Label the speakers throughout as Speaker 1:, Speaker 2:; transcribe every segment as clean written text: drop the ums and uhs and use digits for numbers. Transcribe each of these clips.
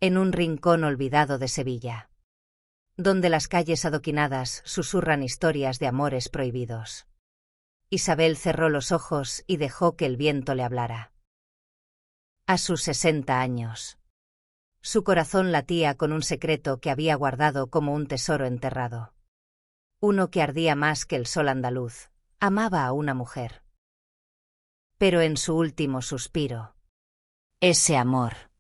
Speaker 1: En un rincón olvidado de Sevilla, donde las calles adoquinadas susurran historias de amores prohibidos, Isabel cerró los ojos y dejó que el viento le hablara. A sus 60 años, su corazón latía con un secreto que había guardado como un tesoro enterrado. Uno que ardía más que el sol andaluz. Amaba a una mujer. Pero en su último suspiro, ese amor,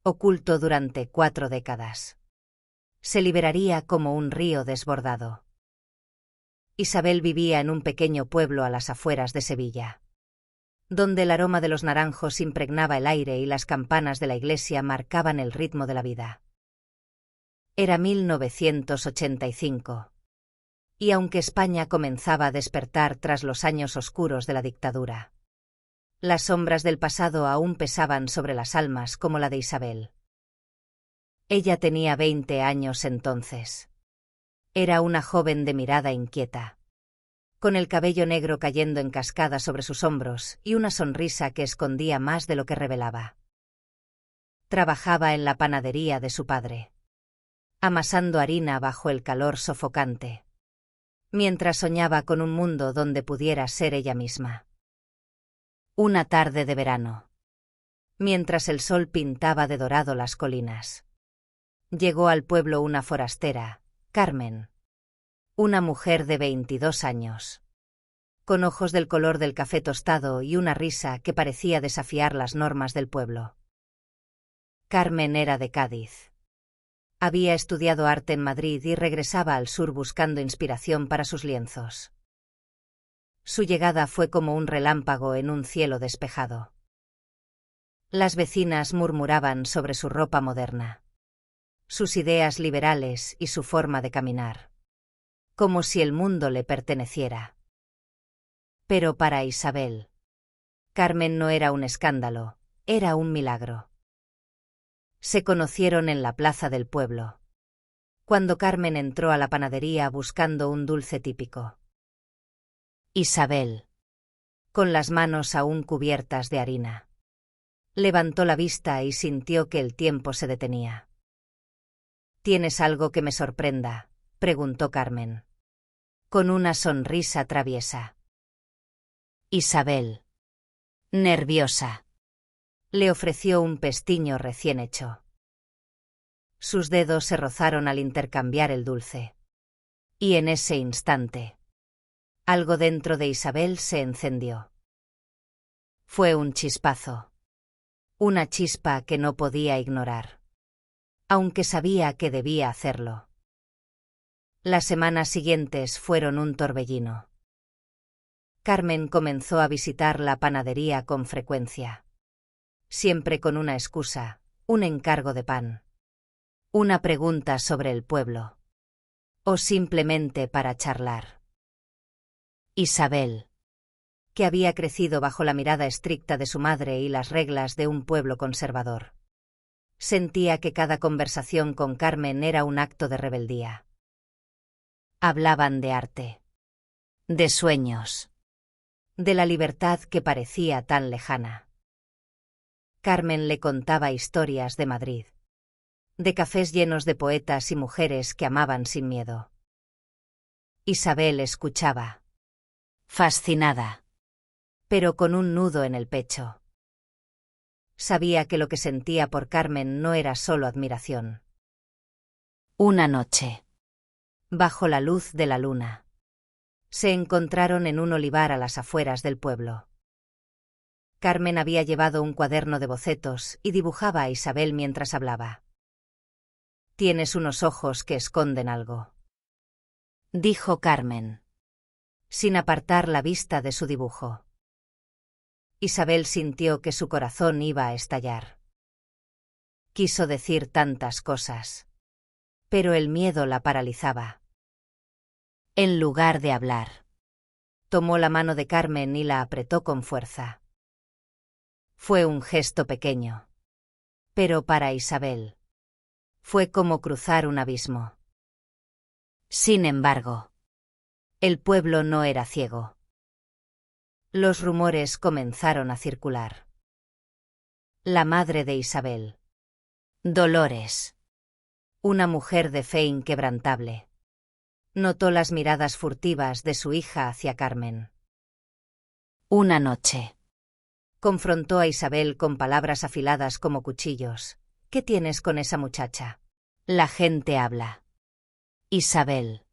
Speaker 1: oculto durante 4 décadas, se liberaría como un río desbordado. Isabel vivía en un pequeño pueblo a las afueras de Sevilla, donde el aroma de los naranjos impregnaba el aire y las campanas de la iglesia marcaban el ritmo de la vida. Era 1985. Y aunque España comenzaba a despertar tras los años oscuros de la dictadura, las sombras del pasado aún pesaban sobre las almas como la de Isabel. Ella tenía 20 años entonces. Era una joven de mirada inquieta, con el cabello negro cayendo en cascada sobre sus hombros y una sonrisa que escondía más de lo que revelaba. Trabajaba en la panadería de su padre, amasando harina bajo el calor sofocante, mientras soñaba con un mundo donde pudiera ser ella misma. Una tarde de verano, mientras el sol pintaba de dorado las colinas, llegó al pueblo una forastera, Carmen, una mujer de 22 años, con ojos del color del café tostado y una risa que parecía desafiar las normas del pueblo. Carmen era de Cádiz. Había estudiado arte en Madrid y regresaba al sur buscando inspiración para sus lienzos. Su llegada fue como un relámpago en un cielo despejado. Las vecinas murmuraban sobre su ropa moderna, sus ideas liberales y su forma de caminar, como si el mundo le perteneciera. Pero para Isabel, Carmen no era un escándalo, era un milagro. Se conocieron en la plaza del pueblo, cuando Carmen entró a la panadería buscando un dulce típico. Isabel, con las manos aún cubiertas de harina, levantó la vista y sintió que el tiempo se detenía. ¿Tienes algo que me sorprenda?, preguntó Carmen, con una sonrisa traviesa. Isabel, nerviosa, le ofreció un pestiño recién hecho. Sus dedos se rozaron al intercambiar el dulce. Y en ese instante, algo dentro de Isabel se encendió. Fue un chispazo. Una chispa que no podía ignorar, aunque sabía que debía hacerlo. Las semanas siguientes fueron un torbellino. Carmen comenzó a visitar la panadería con frecuencia, siempre con una excusa, un encargo de pan, una pregunta sobre el pueblo, o simplemente para charlar. Isabel, que había crecido bajo la mirada estricta de su madre y las reglas de un pueblo conservador, sentía que cada conversación con Carmen era un acto de rebeldía. Hablaban de arte, de sueños, de la libertad que parecía tan lejana. Carmen le contaba historias de Madrid, de cafés llenos de poetas y mujeres que amaban sin miedo. Isabel escuchaba, fascinada, pero con un nudo en el pecho. Sabía que lo que sentía por Carmen no era solo admiración. Una noche, bajo la luz de la luna, se encontraron en un olivar a las afueras del pueblo. Carmen había llevado un cuaderno de bocetos y dibujaba a Isabel mientras hablaba. «Tienes unos ojos que esconden algo», dijo Carmen, sin apartar la vista de su dibujo. Isabel sintió que su corazón iba a estallar. Quiso decir tantas cosas, pero el miedo la paralizaba. En lugar de hablar, tomó la mano de Carmen y la apretó con fuerza. Fue un gesto pequeño, pero para Isabel fue como cruzar un abismo. Sin embargo, el pueblo no era ciego. Los rumores comenzaron a circular. La madre de Isabel, Dolores. Una mujer de fe inquebrantable. Notó las miradas furtivas de su hija hacia Carmen. Una noche. Confrontó a Isabel con palabras afiladas como cuchillos. ¿Qué tienes con esa muchacha? La gente habla. Isabel.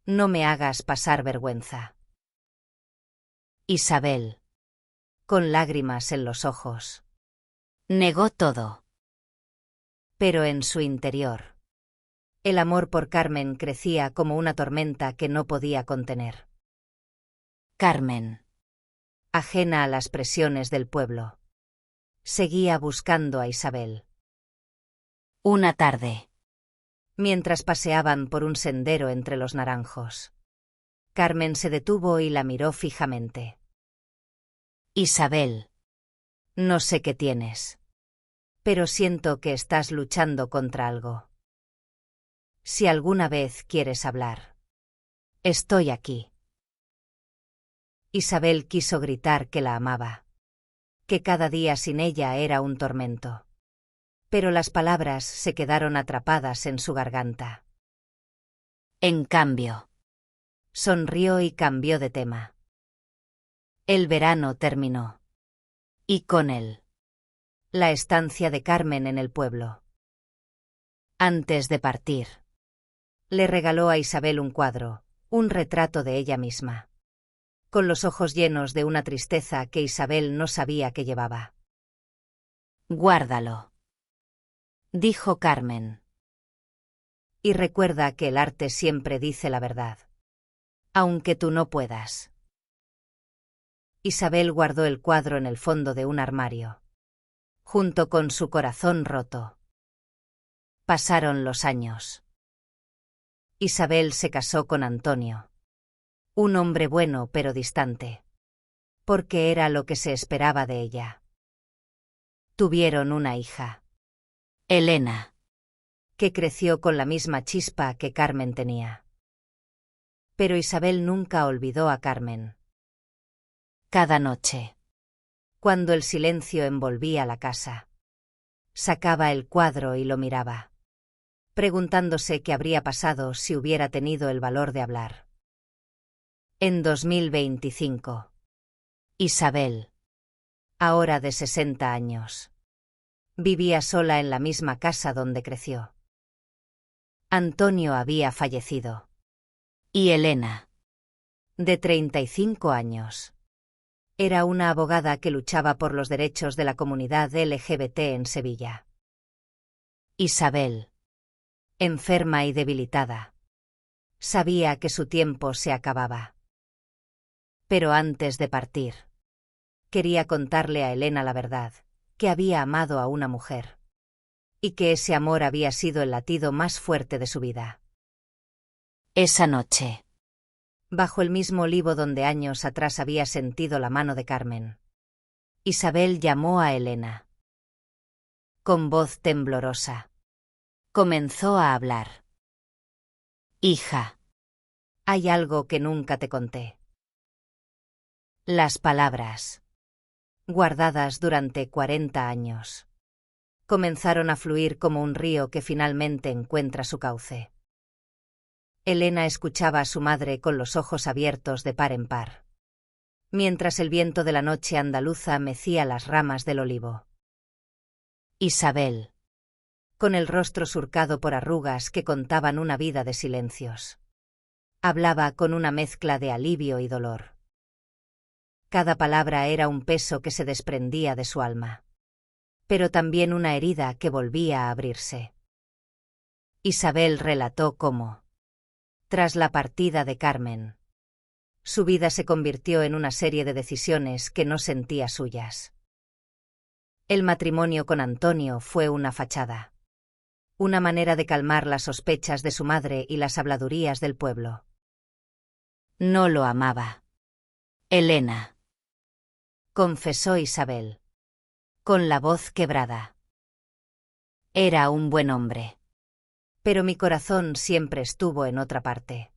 Speaker 1: No me hagas pasar vergüenza. Isabel. Con lágrimas en los ojos. Negó todo. Pero en su interior, el amor por Carmen crecía como una tormenta que no podía contener. Carmen, ajena a las presiones del pueblo, seguía buscando a Isabel. Una tarde, mientras paseaban por un sendero entre los naranjos, Carmen se detuvo y la miró fijamente. Isabel, no sé qué tienes, pero siento que estás luchando contra algo. Si alguna vez quieres hablar, estoy aquí. Isabel quiso gritar que la amaba, que cada día sin ella era un tormento. Pero las palabras se quedaron atrapadas en su garganta. En cambio, sonrió y cambió de tema. El verano terminó. Y con él, la estancia de Carmen en el pueblo. Antes de partir, le regaló a Isabel un cuadro, un retrato de ella misma, con los ojos llenos de una tristeza que Isabel no sabía que llevaba. Guárdalo, dijo Carmen. Y recuerda que el arte siempre dice la verdad, aunque tú no puedas. Isabel guardó el cuadro en el fondo de un armario, junto con su corazón roto. Pasaron los años. Isabel se casó con Antonio, un hombre bueno pero distante, porque era lo que se esperaba de ella. Tuvieron una hija, Elena, que creció con la misma chispa que Carmen tenía. Pero Isabel nunca olvidó a Carmen. Cada noche, cuando el silencio envolvía la casa, sacaba el cuadro y lo miraba, preguntándose qué habría pasado si hubiera tenido el valor de hablar. En 2025, Isabel, ahora de 60 años, vivía sola en la misma casa donde creció. Antonio había fallecido. Y Elena, de 35 años, era una abogada que luchaba por los derechos de la comunidad LGBT en Sevilla. Isabel, enferma y debilitada, sabía que su tiempo se acababa. Pero antes de partir, quería contarle a Elena la verdad, que había amado a una mujer, y que ese amor había sido el latido más fuerte de su vida. Esa noche, bajo el mismo olivo donde años atrás había sentido la mano de Carmen, Isabel llamó a Elena. Con voz temblorosa, comenzó a hablar. Hija, hay algo que nunca te conté. Las palabras, guardadas durante 40 años, comenzaron a fluir como un río que finalmente encuentra su cauce. Elena escuchaba a su madre con los ojos abiertos de par en par, mientras el viento de la noche andaluza mecía las ramas del olivo. Isabel, con el rostro surcado por arrugas que contaban una vida de silencios, hablaba con una mezcla de alivio y dolor. Cada palabra era un peso que se desprendía de su alma, pero también una herida que volvía a abrirse. Isabel relató cómo, tras la partida de Carmen, su vida se convirtió en una serie de decisiones que no sentía suyas. El matrimonio con Antonio fue una fachada, una manera de calmar las sospechas de su madre y las habladurías del pueblo. No lo amaba. Elena, confesó Isabel, con la voz quebrada. Era un buen hombre, pero mi corazón siempre estuvo en otra parte.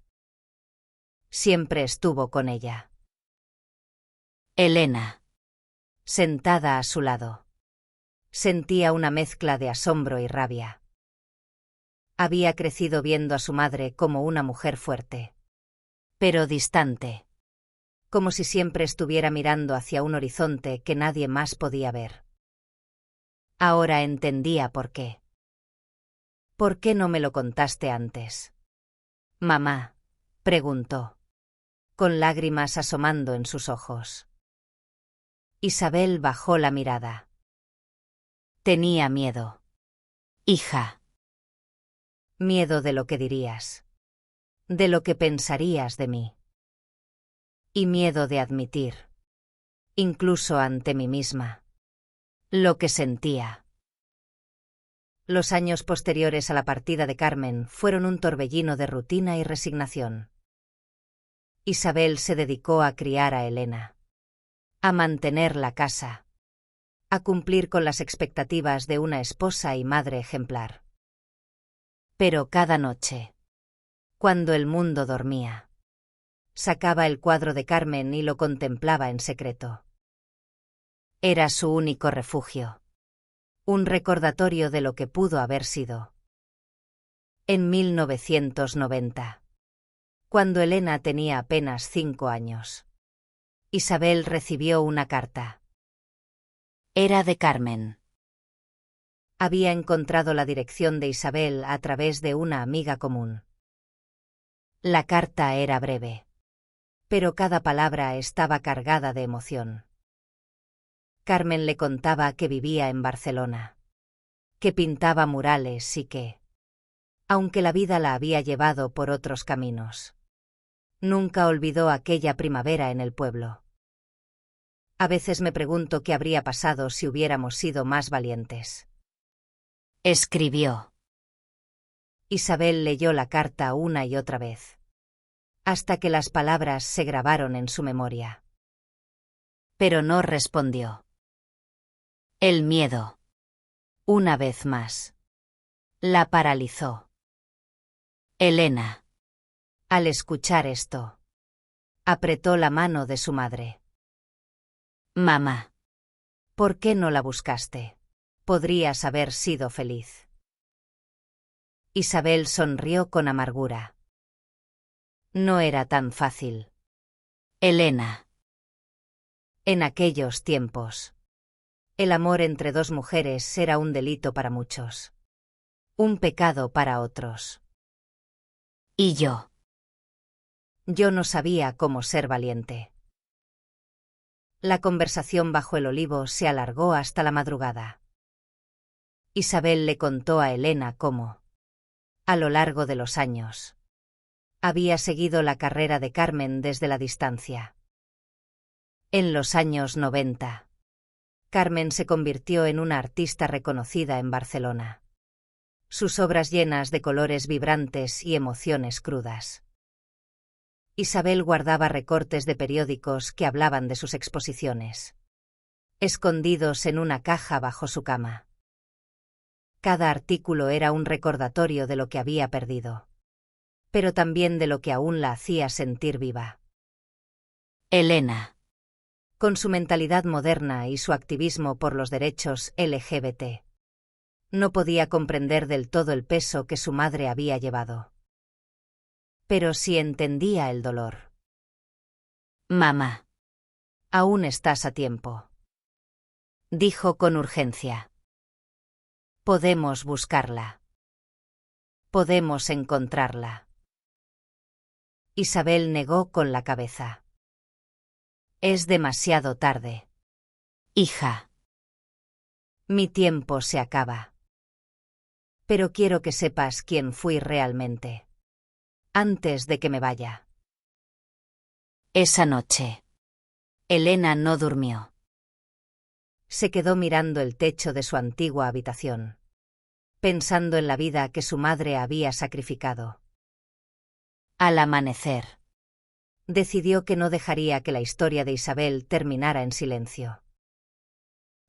Speaker 1: Siempre estuvo con ella. Elena, sentada a su lado, Sentía una mezcla de asombro y rabia. Había crecido viendo a su madre como una mujer fuerte, pero distante, como si siempre estuviera mirando hacia un horizonte que nadie más podía ver. Ahora entendía por qué. ¿Por qué no me lo contaste antes? Mamá, preguntó, con lágrimas asomando en sus ojos. Isabel bajó la mirada. Tenía miedo. Hija. Miedo de lo que dirías. De lo que pensarías de mí. Y miedo de admitir, incluso ante mí misma, lo que sentía. Los años posteriores a la partida de Carmen fueron un torbellino de rutina y resignación. Isabel se dedicó a criar a Elena, a mantener la casa, a cumplir con las expectativas de una esposa y madre ejemplar. Pero cada noche, cuando el mundo dormía, sacaba el cuadro de Carmen y lo contemplaba en secreto. Era su único refugio. Un recordatorio de lo que pudo haber sido. En 1990, cuando Elena tenía apenas 5 años, Isabel recibió una carta. Era de Carmen. Había encontrado la dirección de Isabel a través de una amiga común. La carta era breve, pero cada palabra estaba cargada de emoción. Carmen le contaba que vivía en Barcelona, que pintaba murales y que, aunque la vida la había llevado por otros caminos, nunca olvidó aquella primavera en el pueblo. A veces me pregunto qué habría pasado si hubiéramos sido más valientes. Escribió. Isabel leyó la carta una y otra vez, hasta que las palabras se grabaron en su memoria. Pero no respondió. El miedo, una vez más, la paralizó. Elena, al escuchar esto, apretó la mano de su madre. Mamá, ¿por qué no la buscaste? Podrías haber sido feliz. Isabel sonrió con amargura. No era tan fácil. Elena. En aquellos tiempos, el amor entre dos mujeres era un delito para muchos, un pecado para otros. ¿Y yo? Yo no sabía cómo ser valiente. La conversación bajo el olivo se alargó hasta la madrugada. Isabel le contó a Elena cómo, a lo largo de los años, había seguido la carrera de Carmen desde la distancia. En los años 90, Carmen se convirtió en una artista reconocida en Barcelona. Sus obras llenas de colores vibrantes y emociones crudas. Isabel guardaba recortes de periódicos que hablaban de sus exposiciones, escondidos en una caja bajo su cama. Cada artículo era un recordatorio de lo que había perdido, pero también de lo que aún la hacía sentir viva. Elena, con su mentalidad moderna y su activismo por los derechos LGBT, no podía comprender del todo el peso que su madre había llevado. Pero sí entendía el dolor. Mamá, aún estás a tiempo, dijo con urgencia. Podemos buscarla. Podemos encontrarla. Isabel negó con la cabeza. Es demasiado tarde. Hija. Mi tiempo se acaba. Pero quiero que sepas quién fui realmente. Antes de que me vaya. Esa noche, Elena no durmió. Se quedó mirando el techo de su antigua habitación, pensando en la vida que su madre había sacrificado. Al amanecer, decidió que no dejaría que la historia de Isabel terminara en silencio.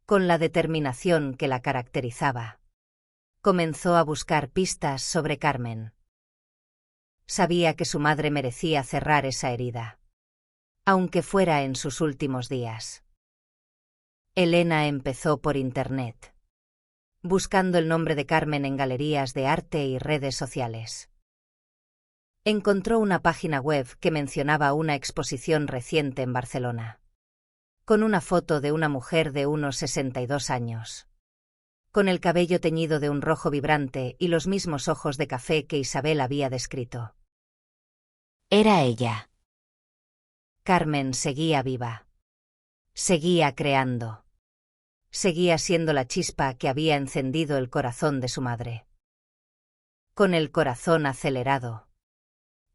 Speaker 1: Con la determinación que la caracterizaba, comenzó a buscar pistas sobre Carmen. Sabía que su madre merecía cerrar esa herida, aunque fuera en sus últimos días. Elena empezó por Internet. buscando el nombre de Carmen en galerías de arte y redes sociales. Encontró una página web que mencionaba una exposición reciente en Barcelona, con una foto de una mujer de unos 62 años, con el cabello teñido de un rojo vibrante y los mismos ojos de café que Isabel había descrito.
Speaker 2: Era ella.
Speaker 1: Carmen seguía viva. Seguía creando. Seguía siendo la chispa que había encendido el corazón de su madre. Con el corazón acelerado,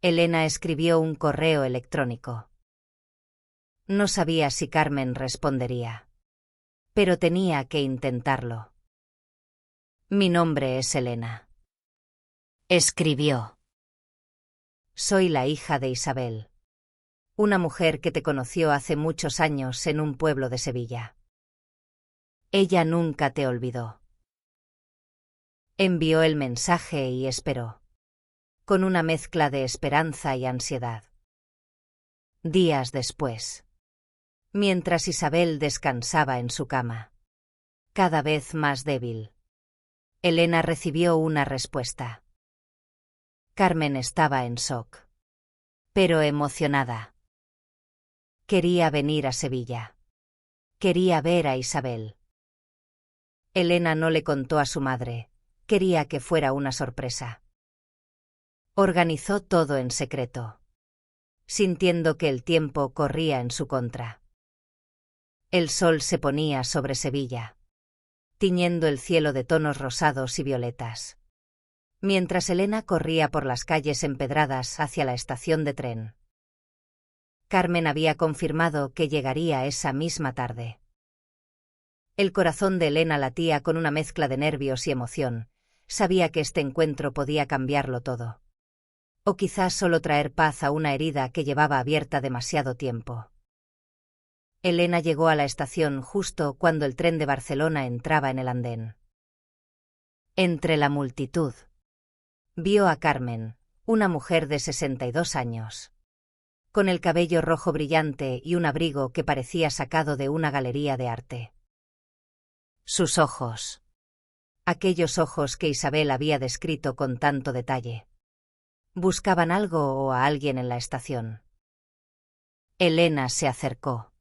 Speaker 1: Elena escribió un correo electrónico. No sabía si Carmen respondería, pero tenía que intentarlo. Mi nombre es Elena.
Speaker 2: Escribió.
Speaker 1: Soy la hija de Isabel, una mujer que te conoció hace muchos años en un pueblo de Sevilla. Ella nunca te olvidó. Envió el mensaje y esperó, con una mezcla de esperanza y ansiedad. Días después, mientras Isabel descansaba en su cama, cada vez más débil, Elena recibió una respuesta. Carmen estaba en shock, pero emocionada. Quería venir a Sevilla. Quería ver a Isabel. Elena no le contó a su madre, quería que fuera una sorpresa. Organizó todo en secreto, sintiendo que el tiempo corría en su contra. El sol se ponía sobre Sevilla, tiñendo el cielo de tonos rosados y violetas, mientras Elena corría por las calles empedradas hacia la estación de tren. Carmen había confirmado que llegaría esa misma tarde. El corazón de Elena latía con una mezcla de nervios y emoción. Sabía que este encuentro podía cambiarlo todo. O quizás solo traer paz a una herida que llevaba abierta demasiado tiempo. Elena llegó a la estación justo cuando el tren de Barcelona entraba en el andén. Entre la multitud, vio a Carmen, una mujer de 62 años, con el cabello rojo brillante y un abrigo que parecía sacado de una galería de arte. Sus ojos. Aquellos ojos que Isabel había descrito con tanto detalle. Buscaban algo o a alguien en la estación. Elena se acercó,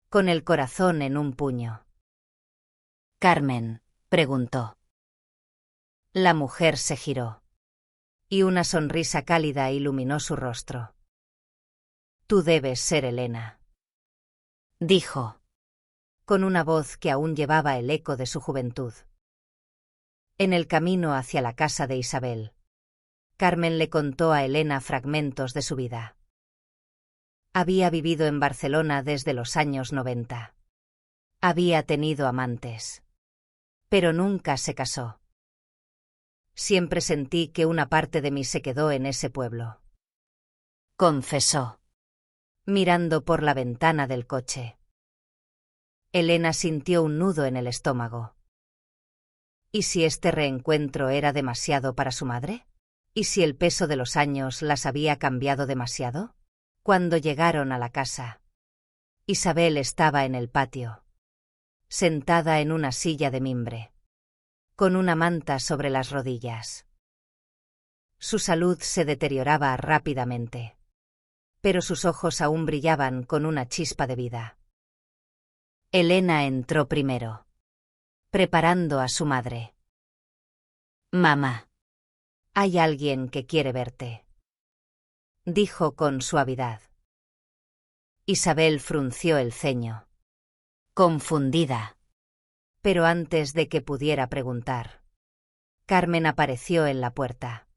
Speaker 1: con el corazón en un puño.
Speaker 2: Carmen, preguntó.
Speaker 1: La mujer se giró, y una sonrisa cálida iluminó su rostro. Tú debes ser Elena,
Speaker 2: dijo,
Speaker 1: con una voz que aún llevaba el eco de su juventud. En el camino hacia la casa de Isabel, Carmen le contó a Elena fragmentos de su vida. Había vivido en Barcelona desde los años 90. Había tenido amantes, pero nunca se casó. Siempre sentí que una parte de mí se quedó en ese pueblo,
Speaker 2: confesó,
Speaker 1: mirando por la ventana del coche. Elena sintió un nudo en el estómago. ¿Y si este reencuentro era demasiado para su madre? ¿Y si el peso de los años las había cambiado demasiado? Cuando llegaron a la casa, Isabel estaba en el patio, sentada en una silla de mimbre, con una manta sobre las rodillas. Su salud se deterioraba rápidamente, pero sus ojos aún brillaban con una chispa de vida. Elena entró primero, preparando a su madre.
Speaker 2: Mamá.
Speaker 1: Hay alguien que quiere verte, dijo con suavidad. Isabel frunció el ceño,
Speaker 2: confundida.
Speaker 1: Pero antes de que pudiera preguntar, Carmen apareció en la puerta.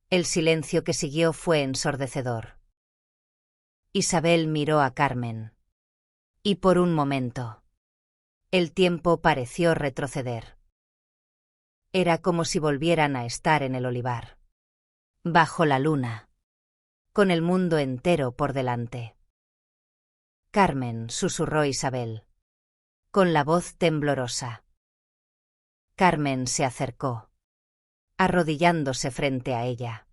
Speaker 1: El silencio que siguió fue ensordecedor. Isabel miró a Carmen. Y por un momento, el tiempo pareció retroceder. Era como si volvieran a estar en el olivar, bajo la luna, con el mundo entero por delante. Carmen, susurró Isabel, con la voz temblorosa. Carmen se acercó, arrodillándose frente a ella,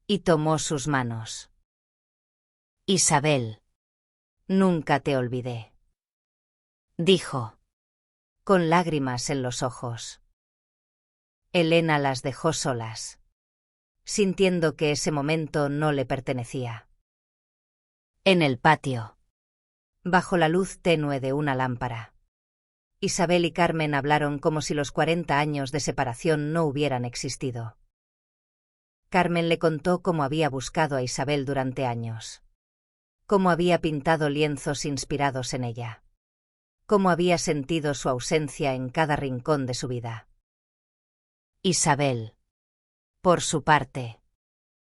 Speaker 1: y tomó sus manos.
Speaker 2: Isabel.
Speaker 1: Nunca te olvidé,
Speaker 2: dijo.
Speaker 1: con lágrimas en los ojos. Elena las dejó solas, sintiendo que ese momento no le pertenecía.
Speaker 2: En el patio.
Speaker 1: Bajo la luz tenue de una lámpara, Isabel y Carmen hablaron como si los 40 años de separación no hubieran existido. Carmen le contó cómo había buscado a Isabel durante años, cómo había pintado lienzos inspirados en ella, cómo había sentido su ausencia en cada rincón de su vida.
Speaker 2: Isabel, por su parte,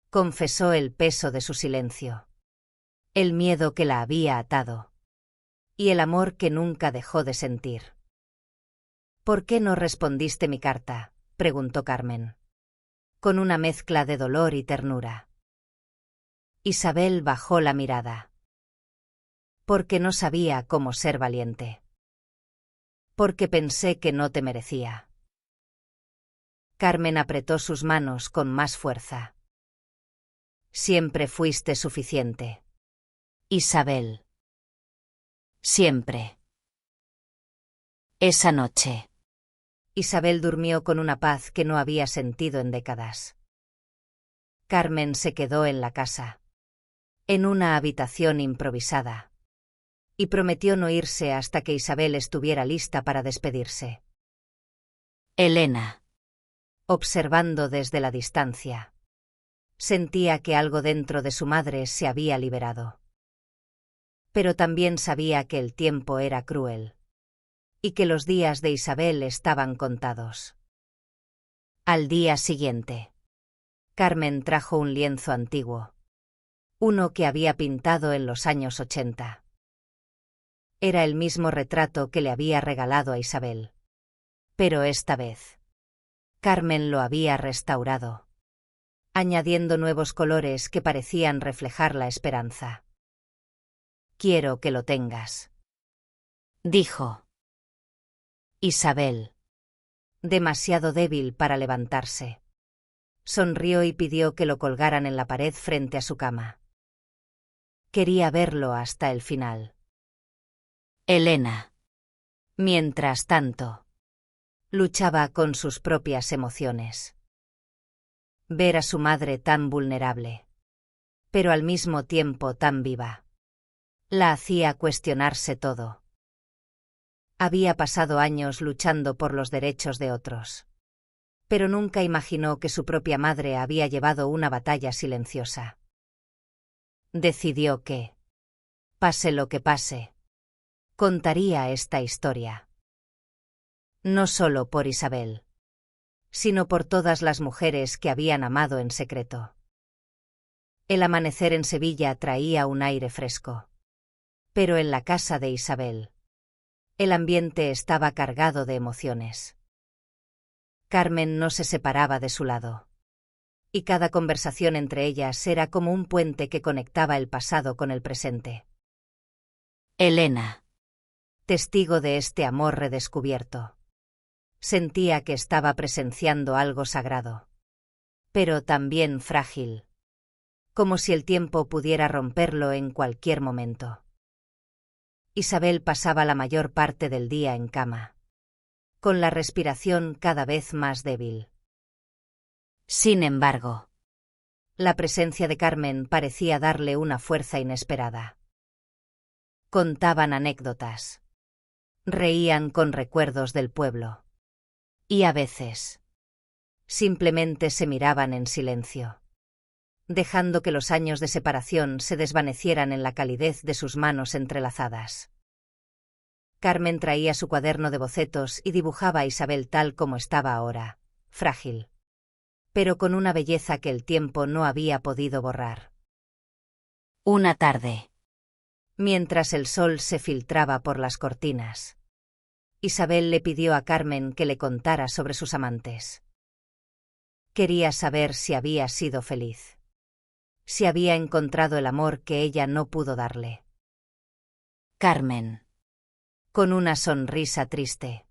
Speaker 1: confesó el peso de su silencio, el miedo que la había atado, y el amor que nunca dejó de sentir. «¿Por qué no respondiste mi carta?», preguntó Carmen, con una mezcla de dolor y ternura. Isabel bajó la mirada. «Porque no sabía cómo ser valiente. Porque pensé que no te merecía». Carmen apretó sus manos con más fuerza. «Siempre fuiste suficiente».
Speaker 2: Isabel. Siempre. Esa noche.
Speaker 1: Isabel durmió con una paz que no había sentido en décadas. Carmen se quedó en la casa, en una habitación improvisada, y prometió no irse hasta que Isabel estuviera lista para despedirse.
Speaker 2: Elena.
Speaker 1: Observando desde la distancia, sentía que algo dentro de su madre se había liberado. Pero también sabía que el tiempo era cruel, y que los días de Isabel estaban contados. Al día siguiente, Carmen trajo un lienzo antiguo, uno que había pintado en los años 80. Era el mismo retrato que le había regalado a Isabel. Pero esta vez, Carmen lo había restaurado, añadiendo nuevos colores que parecían reflejar la esperanza. «Quiero que lo tengas»,
Speaker 2: dijo.
Speaker 1: Isabel, demasiado débil para levantarse, sonrió y pidió que lo colgaran en la pared frente a su cama. Quería verlo hasta el final.
Speaker 2: Elena.
Speaker 1: Mientras tanto, luchaba con sus propias emociones. Ver a su madre tan vulnerable, pero al mismo tiempo tan viva, la hacía cuestionarse todo. Había pasado años luchando por los derechos de otros, pero nunca imaginó que su propia madre había llevado una batalla silenciosa. Decidió que, pase lo que pase, contaría esta historia. No solo por Isabel, sino por todas las mujeres que habían amado en secreto. El amanecer en Sevilla traía un aire fresco, pero en la casa de Isabel, el ambiente estaba cargado de emociones. Carmen no se separaba de su lado, y cada conversación entre ellas era como un puente que conectaba el pasado con el presente.
Speaker 2: Elena.
Speaker 1: Testigo de este amor redescubierto, sentía que estaba presenciando algo sagrado, pero también frágil, como si el tiempo pudiera romperlo en cualquier momento. Isabel pasaba la mayor parte del día en cama, con la respiración cada vez más débil.
Speaker 2: Sin embargo,
Speaker 1: la presencia de Carmen parecía darle una fuerza inesperada. Contaban anécdotas, reían con recuerdos del pueblo, y a veces simplemente se miraban en silencio, dejando que los años de separación se desvanecieran en la calidez de sus manos entrelazadas. Carmen traía su cuaderno de bocetos y dibujaba a Isabel tal como estaba ahora, frágil, pero con una belleza que el tiempo no había podido borrar.
Speaker 2: Una tarde,
Speaker 1: mientras el sol se filtraba por las cortinas, Isabel le pidió a Carmen que le contara sobre sus amantes. Quería saber si había sido feliz, si había encontrado el amor que ella no pudo darle.
Speaker 2: Carmen,
Speaker 1: con una sonrisa triste,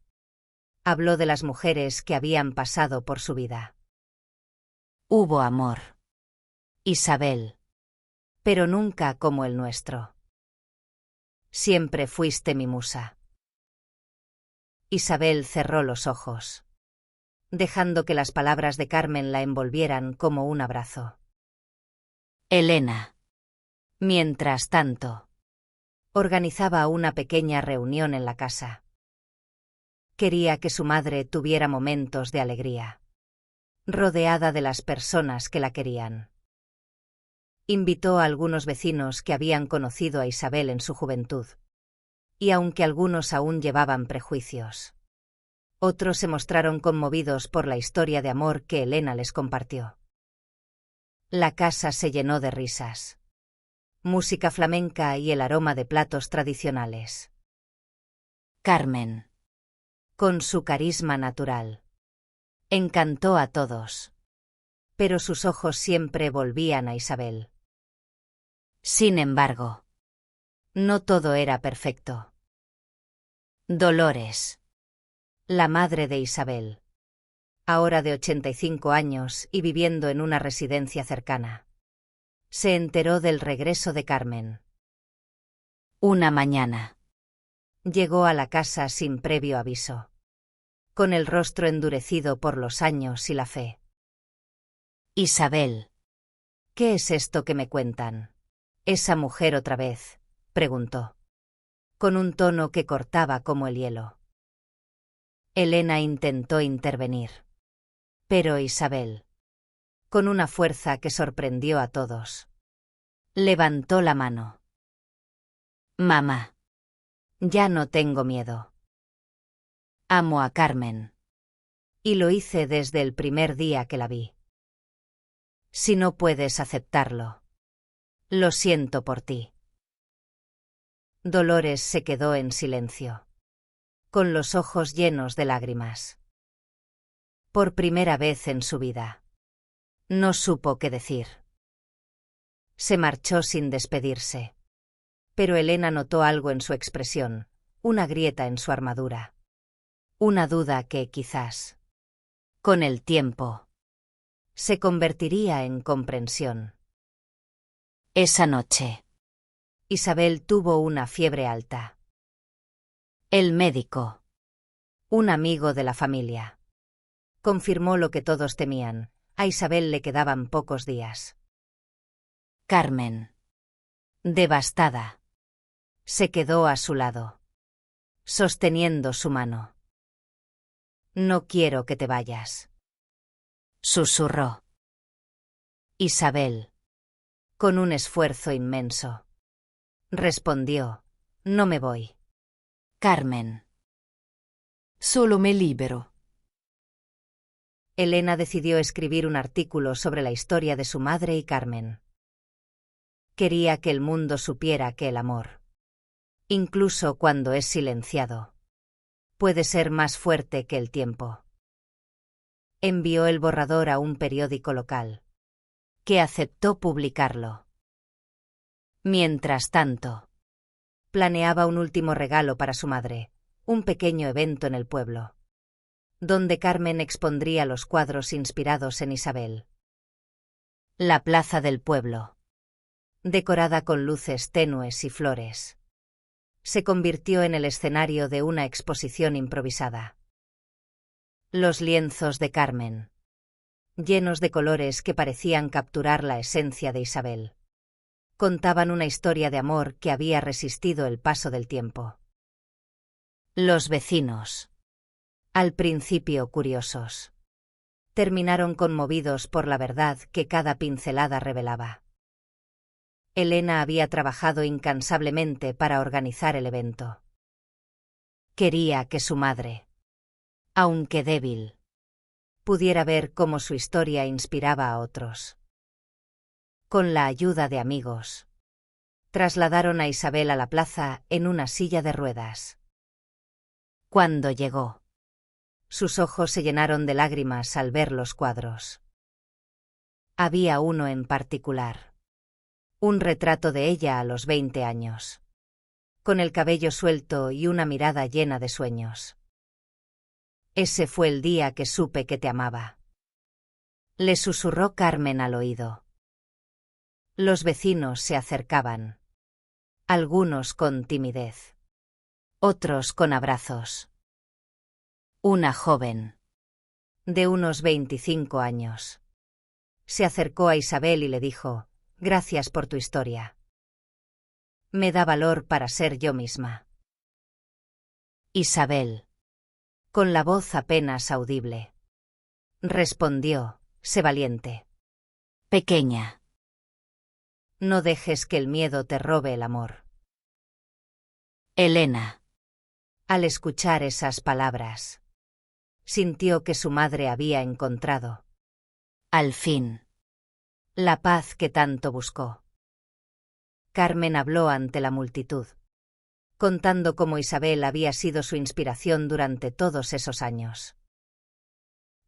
Speaker 1: habló de las mujeres que habían pasado por su vida.
Speaker 2: Hubo amor,
Speaker 1: Isabel, pero nunca como el nuestro. Siempre fuiste mi musa. Isabel cerró los ojos, dejando que las palabras de Carmen la envolvieran como un abrazo.
Speaker 2: Elena. Mientras tanto,
Speaker 1: organizaba una pequeña reunión en la casa. Quería que su madre tuviera momentos de alegría, rodeada de las personas que la querían. Invitó a algunos vecinos que habían conocido a Isabel en su juventud, y aunque algunos aún llevaban prejuicios, otros se mostraron conmovidos por la historia de amor que Elena les compartió. La casa se llenó de risas, música flamenca y el aroma de platos tradicionales.
Speaker 2: Carmen,
Speaker 1: con su carisma natural, encantó a todos, pero sus ojos siempre volvían a Isabel.
Speaker 2: Sin embargo,
Speaker 1: no todo era perfecto.
Speaker 2: Dolores,
Speaker 1: la madre de Isabel, ahora de 85 años y viviendo en una residencia cercana, se enteró del regreso de Carmen.
Speaker 2: Una mañana,
Speaker 1: llegó a la casa sin previo aviso, con el rostro endurecido por los años y la fe.
Speaker 2: Isabel.
Speaker 1: ¿Qué es esto que me cuentan? ¿Esa mujer otra vez?, preguntó, con un tono que cortaba como el hielo. Elena intentó intervenir, pero Isabel, con una fuerza que sorprendió a todos, levantó la mano.
Speaker 2: Mamá.
Speaker 1: Ya no tengo miedo.
Speaker 2: Amo a Carmen.
Speaker 1: Y lo hice desde el primer día que la vi. Si no puedes aceptarlo, lo siento por ti. Dolores se quedó en silencio, con los ojos llenos de lágrimas. Por primera vez en su vida, no supo qué decir. Se marchó sin despedirse, pero Elena notó algo en su expresión, una grieta en su armadura. Una duda que, quizás, con el tiempo, se convertiría en comprensión.
Speaker 2: Esa noche,
Speaker 1: Isabel tuvo una fiebre alta.
Speaker 2: El médico,
Speaker 1: un amigo de la familia, confirmó lo que todos temían: a Isabel le quedaban pocos días.
Speaker 2: Carmen,
Speaker 1: devastada, se quedó a su lado, sosteniendo su mano. No quiero que te vayas,
Speaker 2: susurró.
Speaker 1: Isabel, con un esfuerzo inmenso, respondió: no me voy.
Speaker 2: Carmen, solo me libero.
Speaker 1: Elena decidió escribir un artículo sobre la historia de su madre y Carmen. Quería que el mundo supiera que el amor, incluso cuando es silenciado, puede ser más fuerte que el tiempo. Envió el borrador a un periódico local, que aceptó publicarlo. Mientras tanto, planeaba un último regalo para su madre, un pequeño evento en el pueblo, donde Carmen expondría los cuadros inspirados en Isabel. La plaza del pueblo, decorada con luces tenues y flores, se convirtió en el escenario de una exposición improvisada. Los lienzos de Carmen, llenos de colores que parecían capturar la esencia de Isabel, contaban una historia de amor que había resistido el paso del tiempo. Los vecinos, al principio curiosos, terminaron conmovidos por la verdad que cada pincelada revelaba. Elena había trabajado incansablemente para organizar el evento. Quería que su madre, aunque débil, pudiera ver cómo su historia inspiraba a otros. Con la ayuda de amigos, trasladaron a Isabel a la plaza en una silla de ruedas. Cuando llegó, sus ojos se llenaron de lágrimas al ver los cuadros. Había uno en particular, un retrato de ella a los 20 años, con el cabello suelto y una mirada llena de sueños. Ese fue el día que supe que te amaba, le susurró Carmen al oído. Los vecinos se acercaban, algunos con timidez, otros con abrazos.
Speaker 2: Una joven.
Speaker 1: De unos 25 años. Se acercó a Isabel y le dijo: «Gracias por tu historia. Me da valor para ser yo misma».
Speaker 2: Isabel.
Speaker 1: Con la voz apenas audible. Respondió: «Sé valiente.
Speaker 2: Pequeña.
Speaker 1: No dejes que el miedo te robe el amor».
Speaker 2: Elena.
Speaker 1: Al escuchar esas palabras, sintió que su madre había encontrado,
Speaker 2: Al fin,
Speaker 1: la paz que tanto buscó. Carmen habló ante la multitud, contando cómo Isabel había sido su inspiración durante todos esos años.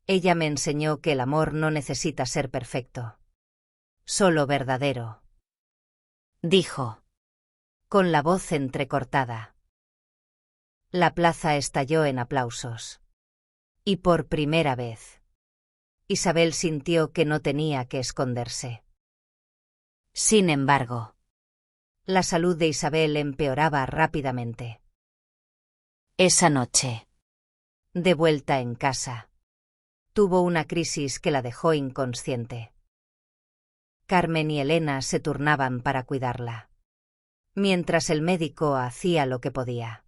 Speaker 1: Ella me enseñó que el amor no necesita ser perfecto, solo verdadero,
Speaker 2: dijo,
Speaker 1: con la voz entrecortada. La plaza estalló en aplausos. Y por primera vez, Isabel sintió que no tenía que esconderse.
Speaker 2: Sin embargo,
Speaker 1: la salud de Isabel empeoraba rápidamente.
Speaker 2: Esa noche,
Speaker 1: de vuelta en casa, tuvo una crisis que la dejó inconsciente. Carmen y Elena se turnaban para cuidarla, mientras el médico hacía lo que podía.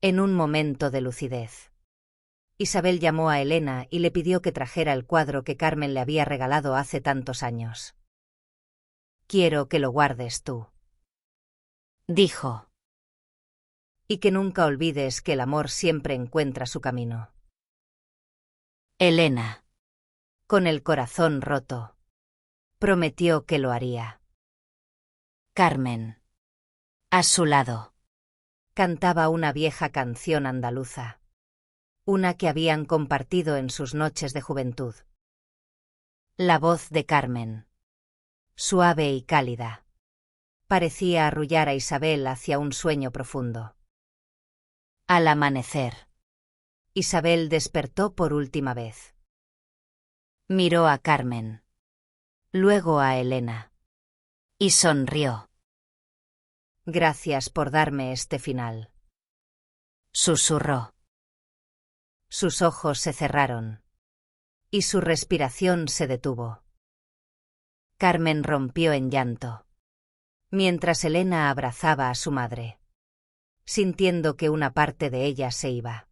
Speaker 1: En un momento de lucidez, Isabel llamó a Elena y le pidió que trajera el cuadro que Carmen le había regalado hace tantos años. «Quiero que lo guardes tú»,
Speaker 2: dijo,
Speaker 1: «y que nunca olvides que el amor siempre encuentra su camino».
Speaker 2: Elena,
Speaker 1: con el corazón roto, prometió que lo haría.
Speaker 2: Carmen, a su lado,
Speaker 1: cantaba una vieja canción andaluza, una que habían compartido en sus noches de juventud. La voz de Carmen, suave y cálida, parecía arrullar a Isabel hacia un sueño profundo.
Speaker 2: Al amanecer,
Speaker 1: Isabel despertó por última vez.
Speaker 2: Miró a Carmen, luego a Elena, y sonrió.
Speaker 1: «Gracias por darme este final»,
Speaker 2: susurró.
Speaker 1: Sus ojos se cerraron, y su respiración se detuvo. Carmen rompió en llanto, mientras Elena abrazaba a su madre, sintiendo que una parte de ella se iba,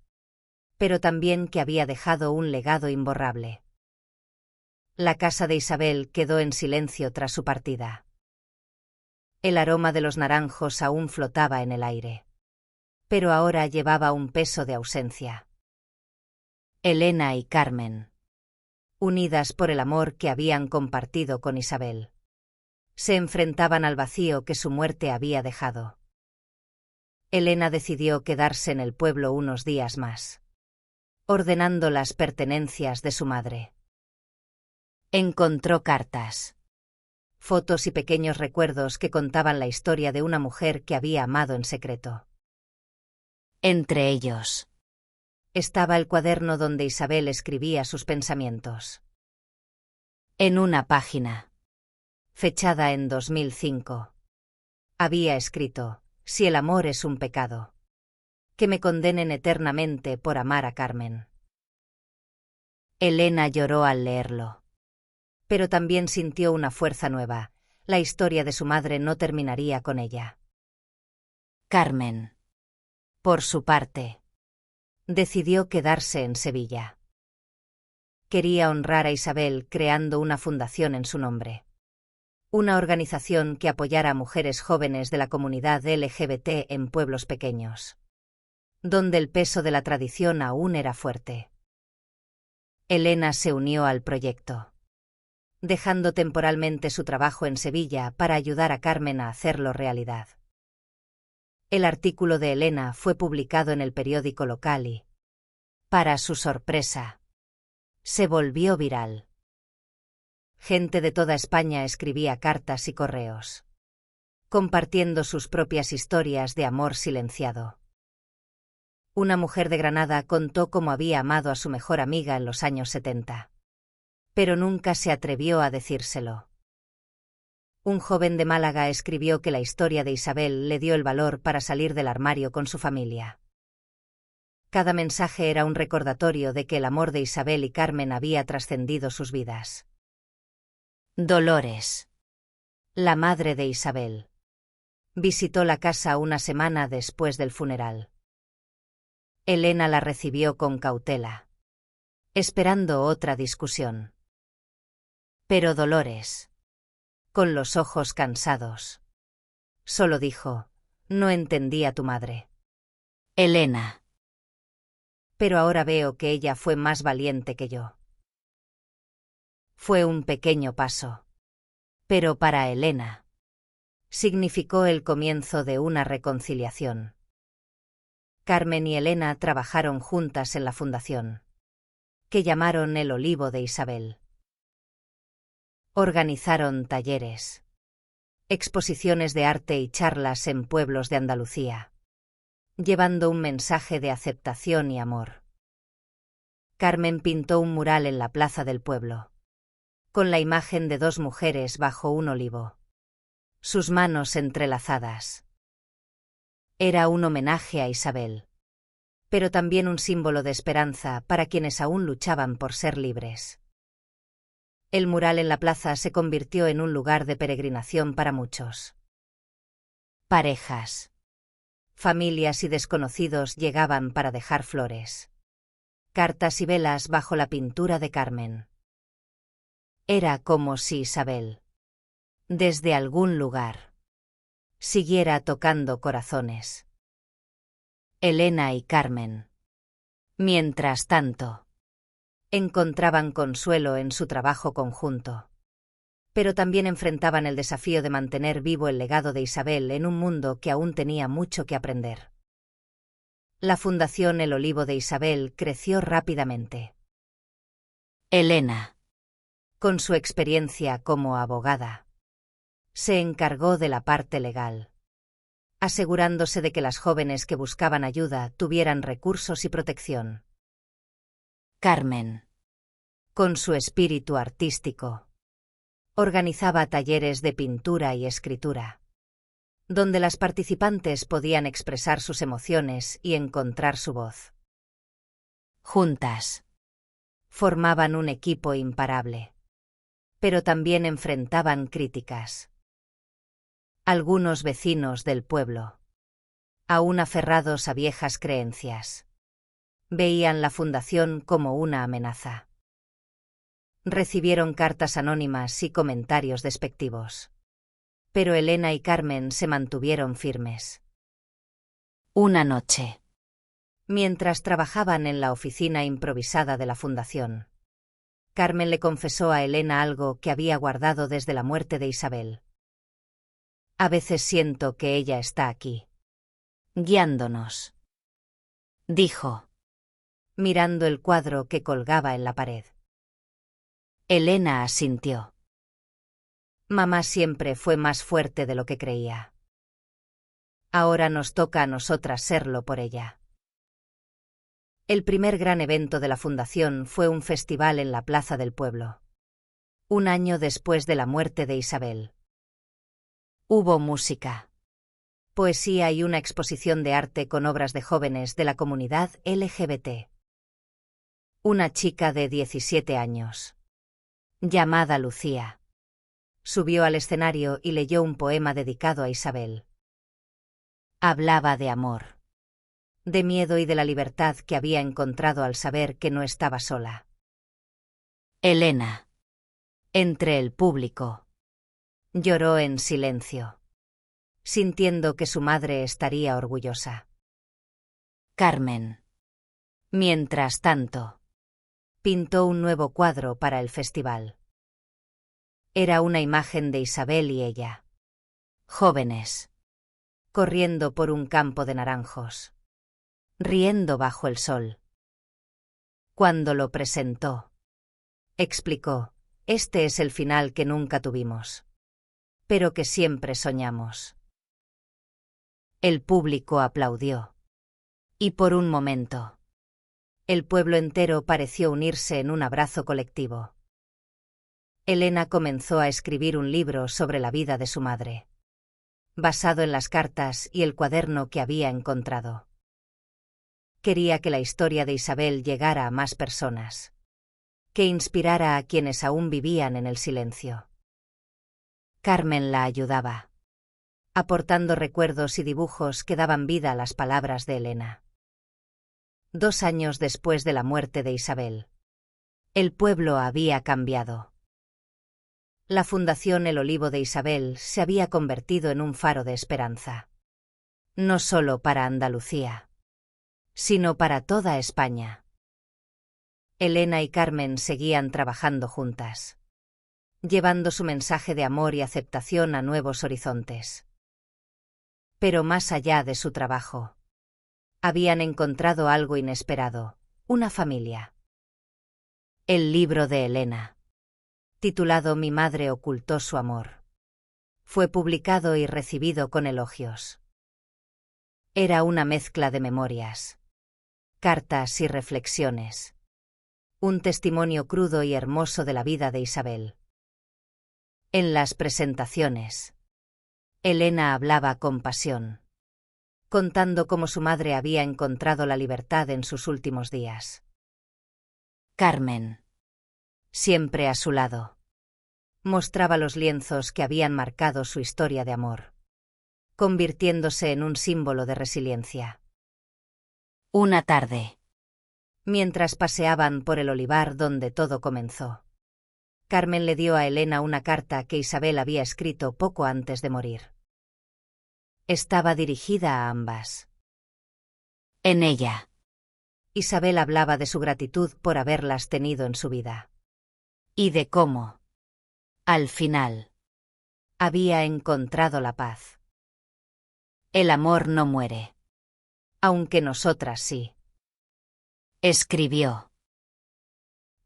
Speaker 1: pero también que había dejado un legado imborrable. La casa de Isabel quedó en silencio tras su partida. El aroma de los naranjos aún flotaba en el aire, pero ahora llevaba un peso de ausencia. Elena y Carmen, unidas por el amor que habían compartido con Isabel, se enfrentaban al vacío que su muerte había dejado. Elena decidió quedarse en el pueblo unos días más, ordenando las pertenencias de su madre.
Speaker 2: Encontró cartas,
Speaker 1: fotos y pequeños recuerdos que contaban la historia de una mujer que había amado en secreto.
Speaker 2: Entre ellos
Speaker 1: estaba el cuaderno donde Isabel escribía sus pensamientos.
Speaker 2: En una página,
Speaker 1: fechada en 2005, había escrito: «Si el amor es un pecado, que me condenen eternamente por amar a Carmen».
Speaker 2: Elena lloró al leerlo,
Speaker 1: pero también sintió una fuerza nueva. La historia de su madre no terminaría con ella.
Speaker 2: Carmen, por su parte,
Speaker 1: decidió quedarse en Sevilla. Quería honrar a Isabel creando una fundación en su nombre. Una organización que apoyara a mujeres jóvenes de la comunidad LGBT en pueblos pequeños, donde el peso de la tradición aún era fuerte. Elena se unió al proyecto, dejando temporalmente su trabajo en Sevilla para ayudar a Carmen a hacerlo realidad. El artículo de Elena fue publicado en el periódico local y, para su sorpresa, se volvió viral. Gente de toda España escribía cartas y correos, compartiendo sus propias historias de amor silenciado. Una mujer de Granada contó cómo había amado a su mejor amiga en los años 70, pero nunca se atrevió a decírselo. Un joven de Málaga escribió que la historia de Isabel le dio el valor para salir del armario con su familia. Cada mensaje era un recordatorio de que el amor de Isabel y Carmen había trascendido sus vidas.
Speaker 2: Dolores,
Speaker 1: la madre de Isabel, visitó la casa una semana después del funeral. Elena la recibió con cautela, esperando otra discusión. Pero Dolores, con los ojos cansados, solo dijo: «No entendí a tu madre».
Speaker 2: Elena.
Speaker 1: Pero ahora veo que ella fue más valiente que yo. Fue un pequeño paso. Pero para Elena significó el comienzo de una reconciliación. Carmen y Elena trabajaron juntas en la fundación, que llamaron El Olivo de Isabel. Organizaron talleres, exposiciones de arte y charlas en pueblos de Andalucía, llevando un mensaje de aceptación y amor. Carmen pintó un mural en la plaza del pueblo, con la imagen de dos mujeres bajo un olivo, sus manos entrelazadas. Era un homenaje a Isabel, pero también un símbolo de esperanza para quienes aún luchaban por ser libres. El mural en la plaza se convirtió en un lugar de peregrinación para muchos. Parejas, familias y desconocidos llegaban para dejar flores, cartas y velas bajo la pintura de Carmen. Era como si Isabel, desde algún lugar, siguiera tocando corazones. Elena y Carmen, mientras tanto, encontraban consuelo en su trabajo conjunto, pero también enfrentaban el desafío de mantener vivo el legado de Isabel en un mundo que aún tenía mucho que aprender. La Fundación El Olivo de Isabel creció rápidamente.
Speaker 2: Elena,
Speaker 1: con su experiencia como abogada, se encargó de la parte legal, asegurándose de que las jóvenes que buscaban ayuda tuvieran recursos y protección.
Speaker 2: Carmen,
Speaker 1: con su espíritu artístico, organizaba talleres de pintura y escritura, donde las participantes podían expresar sus emociones y encontrar su voz.
Speaker 2: Juntas,
Speaker 1: formaban un equipo imparable, pero también enfrentaban críticas. Algunos vecinos del pueblo, aún aferrados a viejas creencias, veían la fundación como una amenaza. Recibieron cartas anónimas y comentarios despectivos, pero Elena y Carmen se mantuvieron firmes.
Speaker 2: Una noche,
Speaker 1: mientras trabajaban en la oficina improvisada de la fundación, Carmen le confesó a Elena algo que había guardado desde la muerte de Isabel. A veces siento que ella está aquí,
Speaker 2: guiándonos, dijo,
Speaker 1: mirando el cuadro que colgaba en la pared.
Speaker 2: Elena asintió.
Speaker 1: Mamá siempre fue más fuerte de lo que creía. Ahora nos toca a nosotras serlo por ella. El primer gran evento de la fundación fue un festival en la plaza del pueblo, un año después de la muerte de Isabel. Hubo música, poesía y una exposición de arte con obras de jóvenes de la comunidad LGBT. Una chica de 17 años, llamada Lucía, subió al escenario y leyó un poema dedicado a Isabel. Hablaba de amor, de miedo y de la libertad que había encontrado al saber que no estaba sola.
Speaker 2: Elena,
Speaker 1: entre el público, lloró en silencio, sintiendo que su madre estaría orgullosa.
Speaker 2: Carmen,
Speaker 1: mientras tanto, pintó un nuevo cuadro para el festival. Era una imagen de Isabel y ella, jóvenes, corriendo por un campo de naranjos, riendo bajo el sol. Cuando lo presentó, explicó: este es el final que nunca tuvimos, pero que siempre soñamos. El público aplaudió. Y por un momento, el pueblo entero pareció unirse en un abrazo colectivo. Elena comenzó a escribir un libro sobre la vida de su madre, basado en las cartas y el cuaderno que había encontrado. Quería que la historia de Isabel llegara a más personas, que inspirara a quienes aún vivían en el silencio. Carmen la ayudaba, aportando recuerdos y dibujos que daban vida a las palabras de Elena. 2 años después de la muerte de Isabel, el pueblo había cambiado. La Fundación El Olivo de Isabel se había convertido en un faro de esperanza. No solo para Andalucía, sino para toda España. Elena y Carmen seguían trabajando juntas, llevando su mensaje de amor y aceptación a nuevos horizontes. Pero más allá de su trabajo, habían encontrado algo inesperado: una familia. El libro de Elena, titulado Mi madre ocultó su amor, fue publicado y recibido con elogios. Era una mezcla de memorias, cartas y reflexiones, un testimonio crudo y hermoso de la vida de Isabel. En las presentaciones, Elena hablaba con pasión, contando cómo su madre había encontrado la libertad en sus últimos días.
Speaker 2: Carmen,
Speaker 1: siempre a su lado, mostraba los lienzos que habían marcado su historia de amor, convirtiéndose en un símbolo de resiliencia.
Speaker 2: Una tarde,
Speaker 1: mientras paseaban por el olivar donde todo comenzó, Carmen le dio a Elena una carta que Isabel había escrito poco antes de morir. Estaba dirigida a ambas.
Speaker 2: En ella,
Speaker 1: Isabel hablaba de su gratitud por haberlas tenido en su vida.
Speaker 2: Y de cómo, al final,
Speaker 1: había encontrado la paz.
Speaker 2: El amor no muere.
Speaker 1: Aunque nosotras sí.
Speaker 2: Escribió.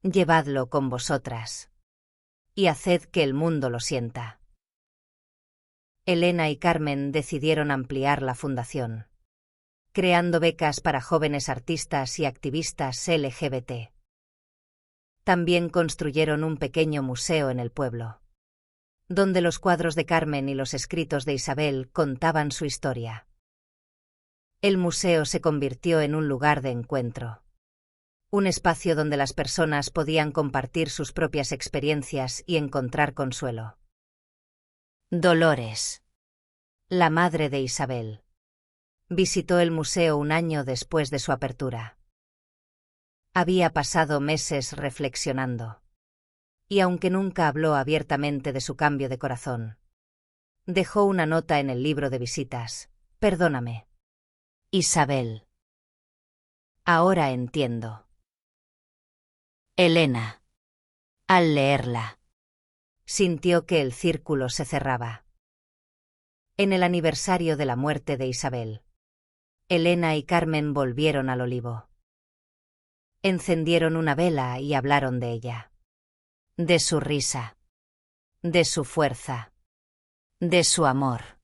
Speaker 1: Llevadlo con vosotras. Y haced que el mundo lo sienta. Elena y Carmen decidieron ampliar la fundación, creando becas para jóvenes artistas y activistas LGBT. También construyeron un pequeño museo en el pueblo, donde los cuadros de Carmen y los escritos de Isabel contaban su historia. El museo se convirtió en un lugar de encuentro, un espacio donde las personas podían compartir sus propias experiencias y encontrar consuelo.
Speaker 2: Dolores,
Speaker 1: la madre de Isabel, visitó el museo un año después de su apertura. Había pasado meses reflexionando, y aunque nunca habló abiertamente de su cambio de corazón, dejó una nota en el libro de visitas: perdóname,
Speaker 2: Isabel.
Speaker 1: Ahora entiendo.
Speaker 2: Elena, al leerla,
Speaker 1: sintió que el círculo se cerraba. En el aniversario de la muerte de Isabel, Elena y Carmen volvieron al olivo. Encendieron una vela y hablaron de ella.
Speaker 2: De su risa,
Speaker 1: De su fuerza.
Speaker 2: de su amor.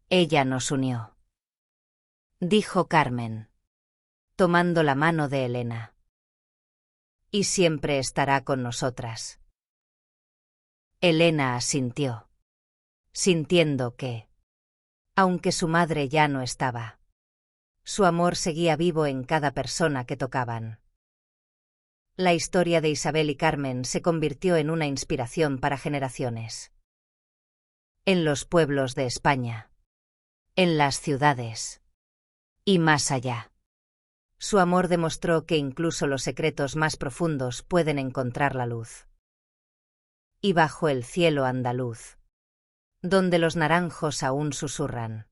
Speaker 1: Ella nos unió,
Speaker 2: Dijo Carmen,
Speaker 1: tomando la mano de Elena. Y siempre estará con nosotras. Elena asintió, sintiendo que, aunque su madre ya no estaba, su amor seguía vivo en cada persona que tocaban. La historia de Isabel y Carmen se convirtió en una inspiración para generaciones. En los pueblos de España, en las ciudades
Speaker 2: y más allá.
Speaker 1: Su amor demostró que incluso los secretos más profundos pueden encontrar la luz. Y bajo el cielo andaluz, donde los naranjos aún susurran,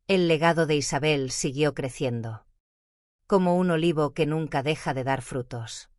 Speaker 1: el legado de Isabel siguió creciendo, como un olivo que nunca deja de dar frutos.